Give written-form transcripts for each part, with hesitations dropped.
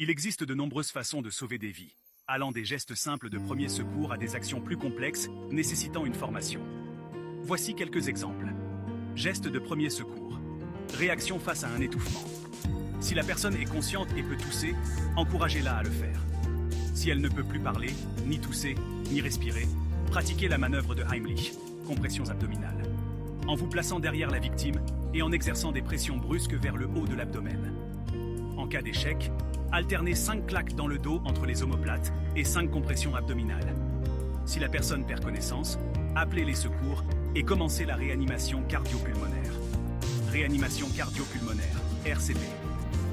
Il existe de nombreuses façons de sauver des vies, allant des gestes simples de premier secours à des actions plus complexes nécessitant une formation. Voici quelques exemples. Gestes de premier secours. Réaction face à un étouffement. Si la personne est consciente et peut tousser, encouragez-la à le faire. Si elle ne peut plus parler, ni tousser, ni respirer, pratiquez la manœuvre de Heimlich, compressions abdominales, en vous plaçant derrière la victime et en exerçant des pressions brusques vers le haut de l'abdomen. En cas d'échec, alternez 5 claques dans le dos entre les omoplates et 5 compressions abdominales. Si la personne perd connaissance, appelez les secours et commencez la réanimation cardio-pulmonaire. Réanimation cardio-pulmonaire, RCP.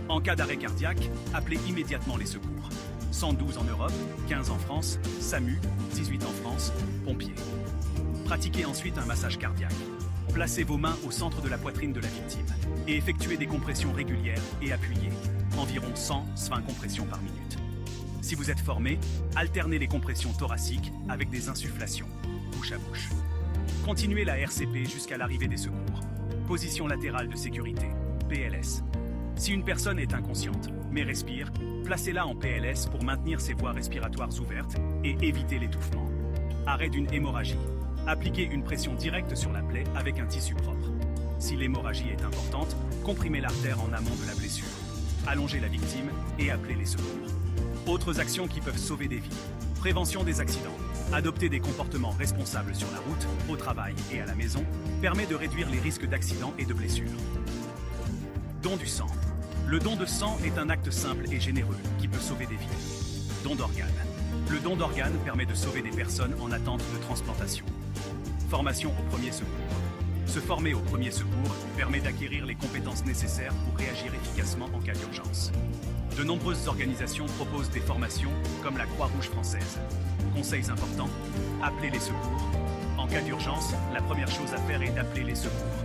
En cas d'arrêt cardiaque, appelez immédiatement les secours. 112 en Europe, 15 en France, SAMU, 18 en France, pompiers. Pratiquez ensuite un massage cardiaque. Placez vos mains au centre de la poitrine de la victime et effectuez des compressions régulières et appuyées, environ 100-120 compressions par minute. Si vous êtes formé, alternez les compressions thoraciques avec des insufflations, bouche à bouche. Continuez la RCP jusqu'à l'arrivée des secours. Position latérale de sécurité, PLS. Si une personne est inconsciente, mais respire, placez-la en PLS pour maintenir ses voies respiratoires ouvertes et éviter l'étouffement. Arrêt d'une hémorragie. Appliquez une pression directe sur la plaie avec un tissu propre. Si l'hémorragie est importante, comprimez l'artère en amont de la blessure. Allongez la victime et appelez les secours. Autres actions qui peuvent sauver des vies. Prévention des accidents. Adopter des comportements responsables sur la route, au travail et à la maison permet de réduire les risques d'accidents et de blessures. Don du sang. Le don de sang est un acte simple et généreux qui peut sauver des vies. Don d'organes. Le don d'organes permet de sauver des personnes en attente de transplantation. Formation au premier secours. Se former au premier secours permet d'acquérir les compétences nécessaires pour réagir efficacement en cas d'urgence. De nombreuses organisations proposent des formations comme la Croix-Rouge française. Conseils importants, appelez les secours. En cas d'urgence, la première chose à faire est d'appeler les secours.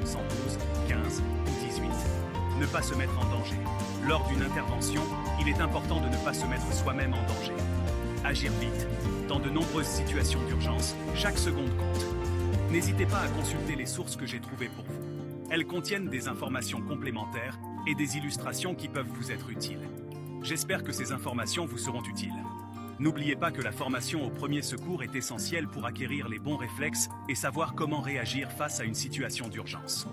112, 15 ou 18. Ne pas se mettre en danger. Lors d'une intervention, il est important de ne pas se mettre soi-même en danger. Agir vite. Dans de nombreuses situations d'urgence, chaque seconde compte. N'hésitez pas à consulter les sources que j'ai trouvées pour vous. Elles contiennent des informations complémentaires et des illustrations qui peuvent vous être utiles. J'espère que ces informations vous seront utiles. N'oubliez pas que la formation au premier secours est essentielle pour acquérir les bons réflexes et savoir comment réagir face à une situation d'urgence.